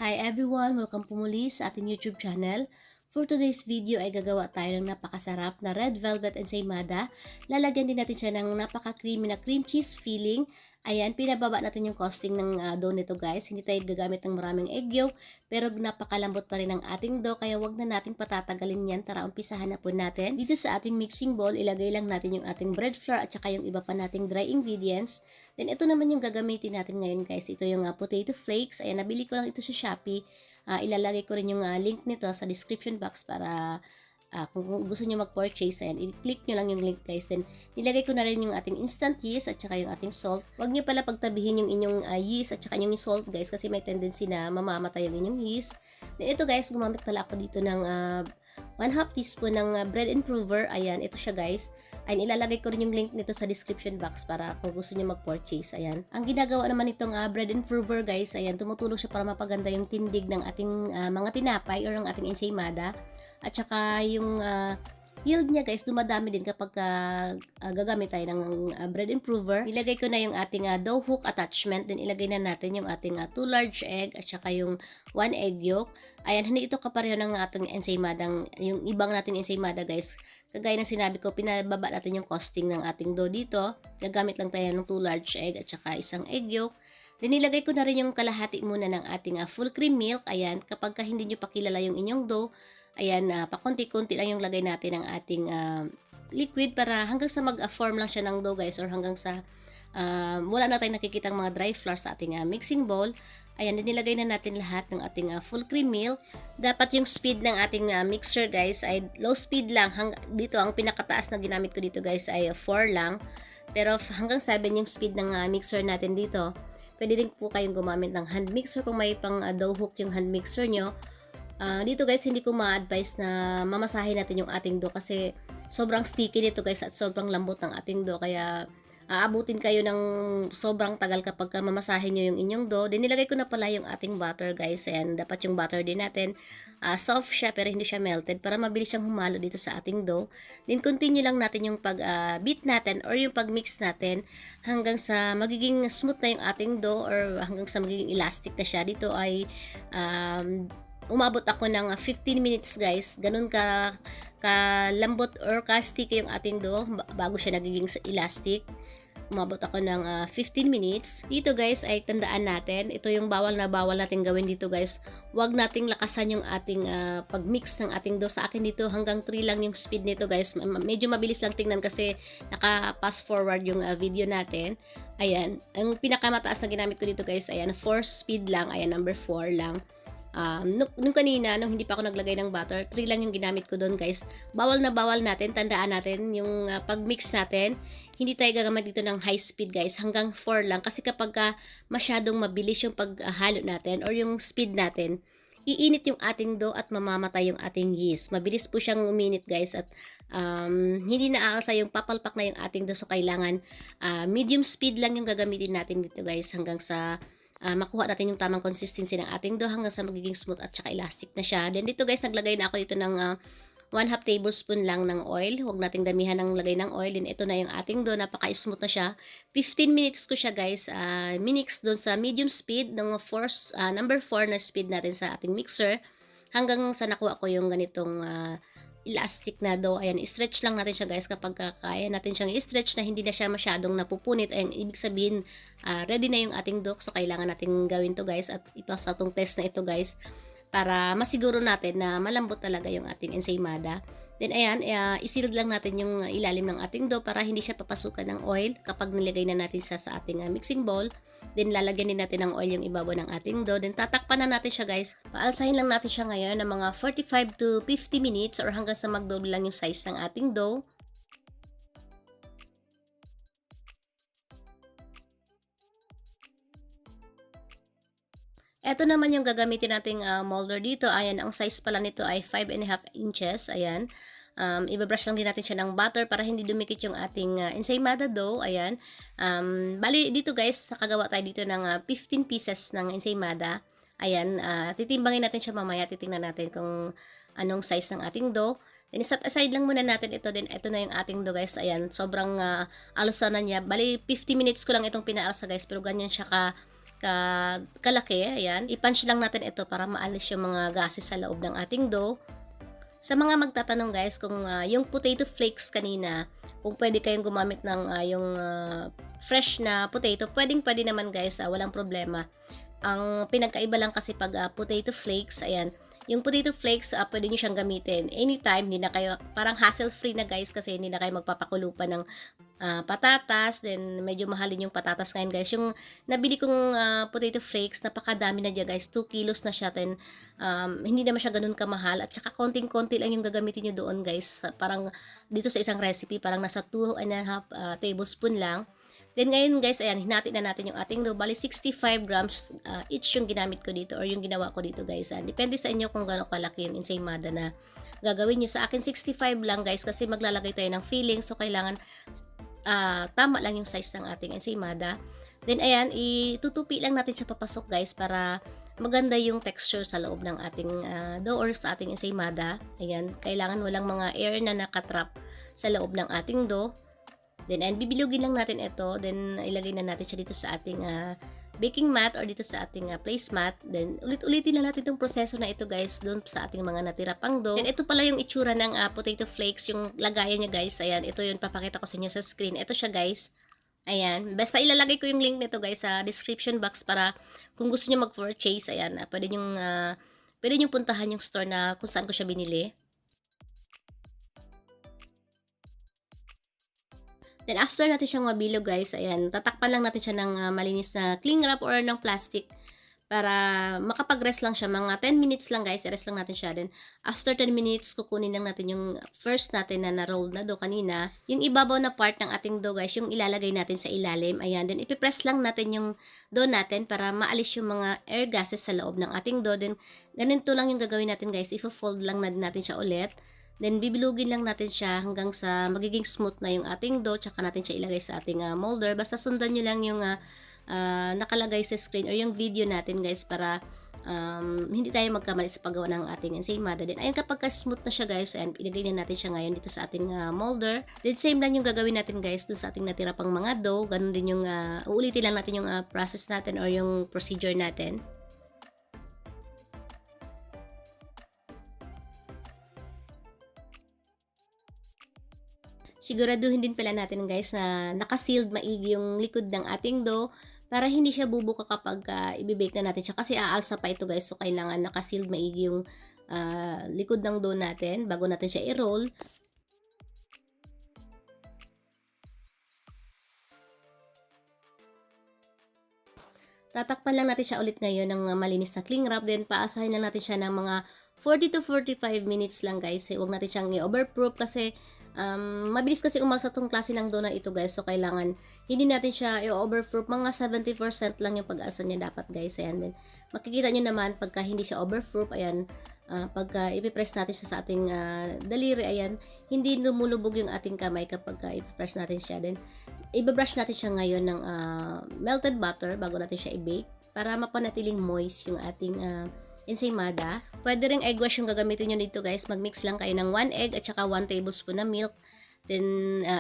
Hi everyone! Welcome po muli sa ating YouTube channel. For today's video ay gagawa tayo ng napakasarap na red velvet ensaymada. Lalagyan din natin siya ng napaka-creamy na cream cheese filling. Ayan, pinababa natin yung costing ng dough nito guys. Hindi tayo gagamit ng maraming egg yolk, pero napakalambot pa rin ang ating dough, kaya wag na natin patatagalin yan. Tara, umpisahan na po natin. Dito sa ating mixing bowl, ilagay lang natin yung ating bread flour at saka yung iba pa nating dry ingredients. Then ito naman yung gagamitin natin ngayon guys. Ito yung potato flakes. Ayan, nabili ko lang ito sa Shopee. Ilalagay ko rin yung link nito sa description box para kung gusto nyo mag-purchase, ayan, i-click nyo lang yung link guys. Then, nilagay ko na rin yung ating instant yeast at saka yung ating salt. Huwag nyo pala pagtabihin yung inyong yeast at saka yung salt guys, kasi may tendency na mamamatay yung inyong yeast. Then, ito guys, gumamit pala ako dito ng 1/2 teaspoon ng bread improver. Ayan, ito siya guys. Ayan, ilalagay ko rin yung link nito sa description box para kung gusto niyo mag-purchase. Ayan. Ang ginagawa naman nitong bread improver guys, ayan, tumutulong siya para mapaganda yung tindig ng ating mga tinapay or ng ating ensaymada. At saka yung yield niya guys, dumadami din kapag gagamit tayo ng bread improver. Ilagay ko na yung ating dough hook attachment. Then ilagay na natin yung ating 2 large egg at saka yung 1 egg yolk. Ayan, hindi ito kapareho ng ating ensaymadang, yung ibang nating ensaymada guys. Kagaya ng sinabi ko, pinababa natin yung costing ng ating dough dito. Gagamit lang tayo ng 2 large egg at saka isang egg yolk. Then nilagay ko na rin yung kalahati muna ng ating full cream milk. Ayan, kapag hindi nyo pa kilala yung inyong dough, ayan, pakunti-kunti lang yung lagay natin ng ating liquid para hanggang sa mag-form lang siya ng dough guys, or hanggang sa wala na tayong nakikitang mga dry flour sa ating mixing bowl. Ayan, nilagay na natin lahat ng ating full cream milk. Dapat yung speed ng ating mixer guys ay low speed lang. Dito, ang pinakataas na ginamit ko dito guys ay 4 lang. Pero hanggang 7 yung speed ng mixer natin dito. Pwede din po kayong gumamit ng hand mixer kung may pang dough hook yung hand mixer nyo. Dito guys, hindi ko ma-advise na mamasahin natin yung ating dough kasi sobrang sticky nito guys at sobrang lambot ng ating dough, kaya aabutin kayo ng sobrang tagal kapag mamasahin nyo yung inyong dough. Then nilagay ko na pala yung ating butter guys. Ayan, dapat yung butter din natin soft siya pero hindi siya melted para mabilis siyang humalo dito sa ating dough. Then continue lang natin yung pag-beat natin or yung pag-mix natin hanggang sa magiging smooth na yung ating dough or hanggang sa magiging elastic na siya. Dito ay umabot ako ng 15 minutes guys. Ganun kalambot or ka-sticky yung ating dough bago siya nagiging elastic. Umabot ako ng 15 minutes. Dito guys ay tandaan natin, ito yung bawal na bawal natin gawin dito guys. Huwag nating lakasan yung ating pag-mix ng ating dough. Sa akin dito hanggang 3 lang yung speed nito guys. Medyo mabilis lang tingnan kasi naka-pass forward yung video natin. Ayan, ang pinakamataas na ginamit ko dito guys, ayan, 4 speed lang. Ayan, number 4 lang. Nung kanina, nung hindi pa ako naglagay ng butter, 3 lang yung ginamit ko doon guys. Bawal na bawal natin, tandaan natin yung pag-mix natin, hindi tayo gagamit dito ng high speed guys, hanggang 4 lang. Kasi kapag masyadong mabilis yung paghalo natin or yung speed natin, iinit yung ating dough at mamamatay yung ating yeast. Mabilis po siyang uminit guys at hindi na aalsa yung papalpak na yung ating dough. So kailangan medium speed lang yung gagamitin natin dito guys hanggang sa makuha natin yung tamang consistency ng ating dough hanggang sa magiging smooth at saka elastic na siya. Then dito guys, naglagay na ako dito ng 1/2 tablespoon lang ng oil. Huwag nating damihan ng lagay ng oil. Then ito na yung ating dough, napaka-smooth na siya. 15 minutes ko siya guys, minix doon sa medium speed ng number 4 na speed natin sa ating mixer hanggang sa nakuha ko yung ganitong elastic na dough. Ayan, stretch lang natin siya guys kapag kaya natin siyang i-stretch na hindi na siya masyadong napupunit. Ayan, ibig sabihin ready na yung ating dough. So kailangan natin gawin to guys at ipasa tong test na ito guys para masiguro natin na malambot talaga yung ating ensaymada. Then ayan, isilid lang natin yung ilalim ng ating dough para hindi siya papasukan ng oil kapag nilagay na natin sa ating mixing bowl. Then lalagyan din natin ng oil yung ibabaw ng ating dough. Then tatakpan na natin siya guys. Paalsahin lang natin siya ngayon ng mga 45 to 50 minutes or hanggang sa mag-double lang yung size ng ating dough. Ito naman yung gagamitin nating molder dito. Ayan, ang size pala nito ay 5.5 inches. Ayan. Ibabrush lang din natin siya ng butter para hindi dumikit yung ating ensaymada dough. Ayan. Bali dito guys, nakagawa tayo dito ng 15 pieces ng ensaymada. Ayan, titimbangin natin siya mamaya. Titingnan natin kung anong size ng ating dough. Then set aside lang muna natin ito. Then ito na yung ating dough guys. Ayan, sobrang alsa na niya. Bali 50 minutes ko lang itong pinaalsa guys, pero ganyan siya kalaki. Ayan, i-punch lang natin ito para maalis yung mga gases sa loob ng ating dough. Sa mga magtatanong guys kung yung potato flakes kanina, kung pwede kayong gumamit ng yung fresh na potato, pwede naman guys, walang problema. Ang pinagkaiba lang kasi pag potato flakes, ayan, yung potato flakes, pwede nyo siyang gamitin anytime, hindi na kayo, parang hassle-free na guys kasi hindi na kayo magpapakulo pa ng patatas, then medyo mahalin yung patatas ngayon guys. Yung nabili kong potato flakes, napakadami na dyan guys, 2 kilos na siya, then hindi naman siya ganun kamahal, at saka konting-konti lang yung gagamitin nyo doon guys, parang dito sa isang recipe, parang nasa 2.5 tablespoon lang. Then ngayon guys, ayan, hinati na natin yung ating dough. Bali 65 grams each yung ginamit ko dito or yung ginawa ko dito guys. Depende sa inyo kung gaano kalaki yung ensaymada na gagawin nyo. Sa akin 65 lang guys kasi maglalagay tayo ng filling. So kailangan tama lang yung size ng ating ensaymada. Then ayan, itutupi lang natin siya papasok guys para maganda yung texture sa loob ng ating dough or sa ating ensaymada. Ayan, kailangan walang mga air na nakatrap sa loob ng ating dough. Then, bibilugin lang natin ito. Then, ilagay na natin siya dito sa ating baking mat or dito sa ating placemat. Then, ulit-ulitin lang natin itong proseso na ito guys doon sa ating mga natira pang dough. Then, ito pala yung itsura ng potato flakes, yung lagayan niya guys. Ayan, ito yung papakita ko sa inyo sa screen. Ito siya guys. Ayan, basta ilalagay ko yung link nito guys sa description box para kung gusto niyo mag-purchase, ayan, pwede nyo puntahan yung store na kung saan ko siya binili. Then after natin siyang mabilog guys, ayan, tatakpan lang natin siya ng malinis na cling wrap or ng plastic para makapag-rest lang siya. Mga 10 minutes lang guys, i-rest lang natin siya. Then after 10 minutes, kukunin lang natin yung first natin na na-roll na dough kanina. Yung ibabaw na part ng ating dough guys, yung ilalagay natin sa ilalim. Ayan, then ipipress lang natin yung dough natin para maalis yung mga air gases sa loob ng ating dough. Then ganito lang yung gagawin natin guys, i-fold lang natin siya ulit. Then, bibilugin lang natin siya hanggang sa magiging smooth na yung ating dough. Tsaka natin siya ilagay sa ating molder. Basta sundan nyo lang yung nakalagay sa screen or yung video natin guys para hindi tayo magkamali sa paggawa ng ating ensaymada. Then, ayun kapag smooth na siya guys, and ilagay na natin siya ngayon dito sa ating molder. Then, same lang yung gagawin natin guys dun sa ating natira pang mga dough. Ganun din yung, uulitin lang natin yung process natin or yung procedure natin. Siguraduhin din pala natin guys na naka-sealed maigi yung likod ng ating dough para hindi siya bubuka kapag i-bake na natin siya. Kasi aalsa pa ito guys, so kailangan naka-sealed maigi yung likod ng dough natin bago natin siya i-roll. Tatakpan lang natin siya ulit ngayon ng malinis na cling wrap. Then paasahin lang natin siya ng mga 40 to 45 minutes lang guys. Huwag natin siyang i-overproof kasi mabilis kasi umalsa tong klase ng dough na ito guys. So kailangan hindi natin siya i-overproof. Mga 70% lang yung pag-asa niya dapat guys. Ayan, then makikita nyo naman pagka hindi siya overproof. Ayan, pagka ipipress natin siya sa ating daliri, ayan, hindi lumulubog yung ating kamay kapag ipipress natin siya. Then i-brush natin siya ngayon ng melted butter bago natin siya i-bake para mapanatiling moist yung ating ensaymada. Pwede ring egg wash yung gagamitin nyo dito guys. Mag-mix lang kayo ng 1 egg at saka 1 tablespoon na milk. Then,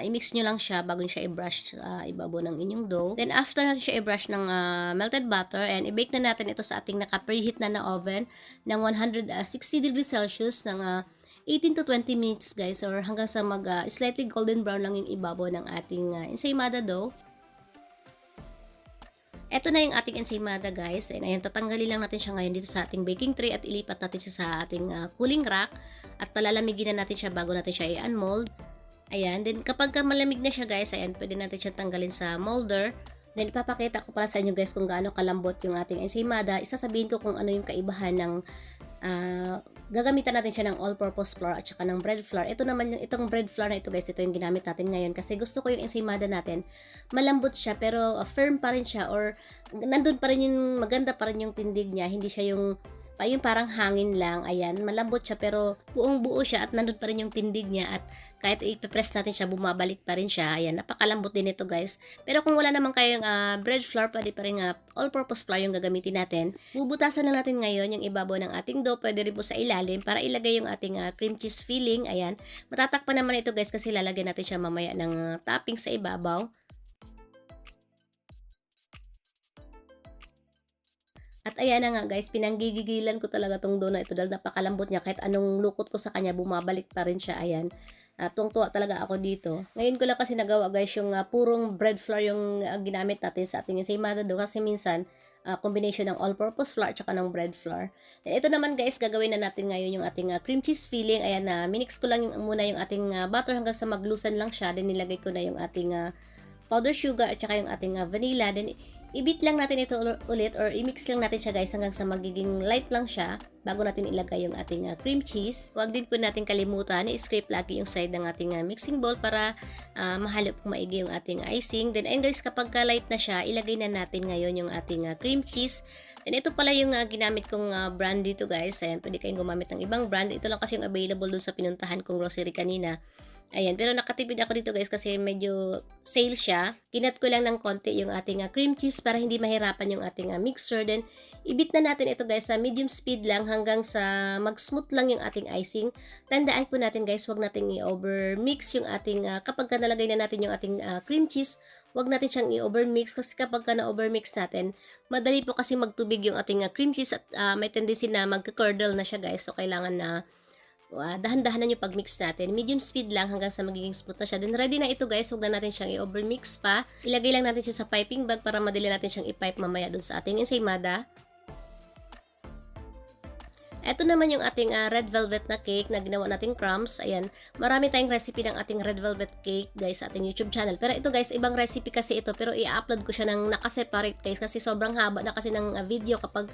i-mix nyo lang siya bago nyo siya i-brush ibabaw ng inyong dough. Then, after natin siya i-brush ng melted butter, and i-bake na natin ito sa ating naka-preheat na oven ng 160 degrees Celsius ng 18 to 20 minutes guys, or hanggang sa slightly golden brown lang yung ibabaw ng ating ensaymada dough. Ito na yung ating ensaymada guys. And ayan, tatanggalin lang natin siya ngayon dito sa ating baking tray at ilipat natin siya sa ating cooling rack at palalamigin na natin siya bago natin siya i-unmold. Ayan, then kapag malamig na siya guys, ayan, pwede natin siya tanggalin sa molder. Then ipapakita ko para sa inyo guys kung gaano kalambot yung ating ensaymada. Isasabihin ko kung ano yung kaibahan ng gagamitan natin siya ng all-purpose flour at saka ng bread flour. Ito naman itong bread flour na ito guys, ito yung ginamit natin ngayon kasi gusto ko yung ensaymada natin malambot siya pero firm pa rin siya, or nandun pa rin yung maganda pa rin yung tindig niya, hindi siya yung parang hangin lang. Ayan, malambot siya pero buong buo siya at nandun pa rin yung tindig niya, at kahit ipipress natin siya, bumabalik pa rin siya. Ayan, napakalambot din ito guys. Pero kung wala naman kayong bread flour, pwede pa rin all-purpose flour yung gagamitin natin. Bubutasan na natin ngayon yung ibabaw ng ating dough. Pwede rin po sa ilalim para ilagay yung ating cream cheese filling. Ayan, matatakpan naman ito guys kasi lalagyan natin siya mamaya ng topping sa ibabaw. At ayan na nga guys, pinanggigigilan ko talaga tong donut ito dahil napakalambot niya. Kahit anong lukot ko sa kanya, bumabalik pa rin siya. Ayan. Tuwang-tuwa talaga ako dito. Ngayon ko lang kasi nagawa guys yung purong bread flour yung ginamit natin sa ating ensaymada do kasi minsan combination ng all-purpose flour at saka ng bread flour. And ito naman guys, gagawin na natin ngayon yung ating cream cheese filling. Ayan na, minix ko lang muna yung ating butter hanggang sa maglusan lang siya. Then nilagay ko na yung ating powder sugar at saka yung ating vanilla. Then i-beat lang natin ito ulit or i-mix lang natin siya guys hanggang sa magiging light lang siya bago natin ilagay yung ating cream cheese. Huwag din po natin kalimutan i-scrape lagi yung side ng ating mixing bowl para mahalo po maigi yung ating icing. Then ayun guys, kapag light na siya, ilagay na natin ngayon yung ating cream cheese. Then ito pala yung ginamit kong brand dito guys. Ayan, pwede kayong gumamit ng ibang brand. Ito lang kasi yung available dun sa pinuntahan kong grocery kanina. Ayan, pero nakatipid ako dito guys kasi medyo sale siya. Kinat ko lang ng konti yung ating cream cheese para hindi mahirapan yung ating mixer. Then, ibit na natin ito guys sa medium speed lang hanggang sa mag-smooth lang yung ating icing. Tandaan po natin guys, wag nating i-overmix yung ating, kapag nalagay na natin yung ating cream cheese, wag natin siyang i-overmix kasi kapag na-overmix natin, madali po kasi magtubig yung ating cream cheese at may tendency na magka-curdle na siya guys. So, kailangan na dahan-dahanan yung pag-mix natin. Medium speed lang hanggang sa magiging smooth na siya. Then ready na ito guys. Huwag na natin siyang i-overmix pa. Ilagay lang natin siya sa piping bag para madali natin siyang i-pipe mamaya dun sa ating ensaymada. Ito naman yung ating red velvet na cake na ginawa nating crumbs. Ayan, marami tayong recipe ng ating red velvet cake guys sa ating YouTube channel. Pero ito guys, ibang recipe kasi ito. Pero i-upload ko siya ng nakaseparate guys kasi sobrang haba na kasi ng video kapag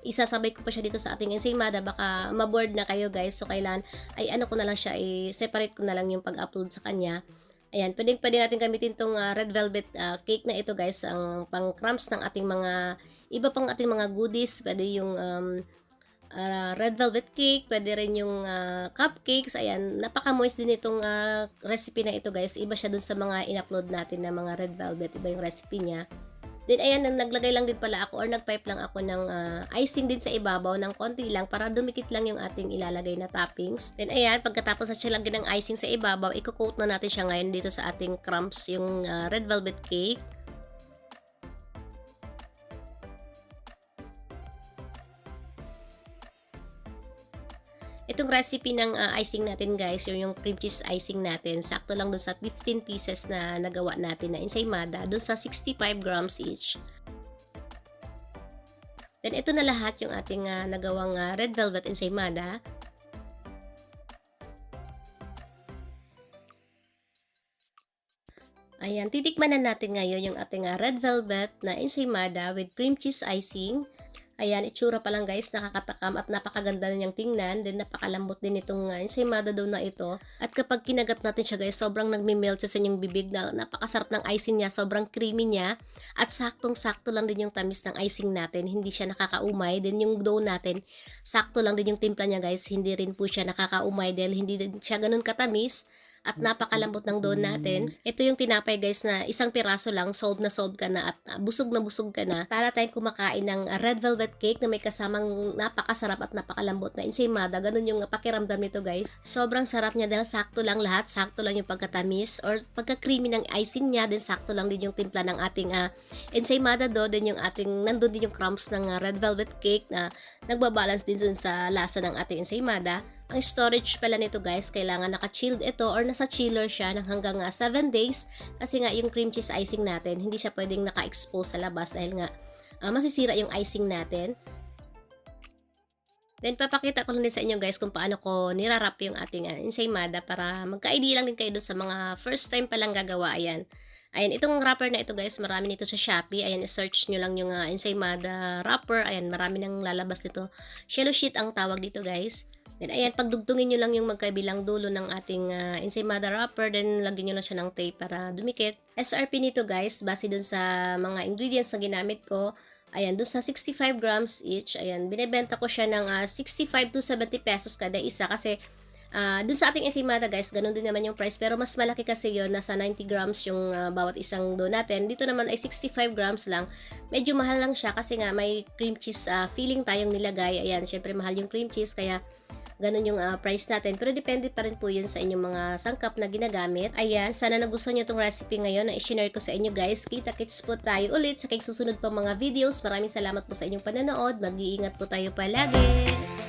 isasabay ko pa siya dito sa ating ensaymada, baka maboard na kayo guys. So kailan ay ano ko na lang siya, i-separate ko na lang yung pag-upload sa kanya. Ayan, pwede natin gamitin tong red velvet cake na ito guys, ang pang crumbs ng ating mga iba pang ating mga goodies. Pwede yung red velvet cake, pwede rin yung cupcakes. Ayan, napaka-moist din itong recipe na ito guys. Iba siya dun sa mga in-upload natin na mga red velvet. Iba yung recipe niya. Then ayan, naglagay lang din pala ako or nagpipe lang ako ng icing din sa ibabaw ng konti lang para dumikit lang yung ating ilalagay na toppings. Then ayan, pagkatapos na siya lagyan ng icing sa ibabaw, i-coat na natin siya ngayon dito sa ating crumbs, yung red velvet cake. Itong recipe ng icing natin guys, yung cream cheese icing natin, sakto lang dun sa 15 pieces na nagawa natin na ensaymada, dun sa 65 grams each. Then ito na lahat yung ating nagawang red velvet ensaymada. Ayan, titikman na natin ngayon yung ating red velvet na ensaymada with cream cheese icing. Ayan, itsura pa lang guys, nakakatakam at napakaganda na niyang tingnan. Then napakalambot din itong ensaymada dough na ito. At kapag kinagat natin siya guys, sobrang nagme-melt sa inyong bibig na napakasarap ng icing niya, sobrang creamy niya. At saktong-sakto lang din yung tamis ng icing natin, hindi siya nakakaumay. Then yung dough natin, sakto lang din yung timpla niya guys, hindi rin po siya nakakaumay dahil hindi din siya ganun katamis. At napakalambot ng dough natin. Ito yung tinapay guys na isang piraso lang, solve ka na at busog ka na. Para tayong kumakain ng red velvet cake na may kasamang napakasarap at napakalambot na ensaymada. Ganun yung pakiramdam nito guys. Sobrang sarap niya dahil sakto lang lahat. Sakto lang yung pagkatamis or pagka-creamy ng icing niya. Then sakto lang din yung timpla ng ating ensaymada dough. Then yung ating, nandun din yung crumbs ng red velvet cake na nagbabalance din dun sa lasa ng ating ensaymada. Ang storage pala nito guys, kailangan naka-chilled ito or nasa chiller siya ng hanggang 7 days kasi nga yung cream cheese icing natin, hindi siya pwedeng naka-expose sa labas dahil nga masisira yung icing natin. Then papakita ko lang din sa inyo guys kung paano ko nirarap yung ating ensaymada para magka-idea lang din kayo doon sa mga first time pa lang gagawa. Ayan. Ayan, itong wrapper na ito guys, marami nito sa Shopee. Ayan, i-search nyo lang yung ensaymada wrapper. Ayan, marami nang lalabas nito. Cello sheet ang tawag dito guys. Then ayan, pagdugtungin nyo lang yung magkabilang dulo ng ating ensaymada wrapper. Then lagyan nyo lang siya ng tape para dumikit. SRP nito guys, base dun sa mga ingredients na ginamit ko. Ayan, dun sa 65 grams each. Ayan, binebenta ko siya ng 65 to 70 pesos kada isa kasi dun sa ating ensaymada guys, ganun din naman yung price. Pero mas malaki kasi yon, nasa 90 grams yung bawat isang dough natin. Dito naman ay 65 grams lang. Medyo mahal lang siya kasi nga may cream cheese filling tayong nilagay. Ayan, syempre mahal yung cream cheese kaya ganun yung price natin. Pero depende pa rin po yun sa inyong mga sangkap na ginagamit. Ayan, sana nagustuhan nyo itong recipe ngayon na i-share ko sa inyo guys. Kita-kits po tayo ulit sa susunod pa mga videos. Maraming salamat po sa inyong panonood. Mag-iingat po tayo palagi.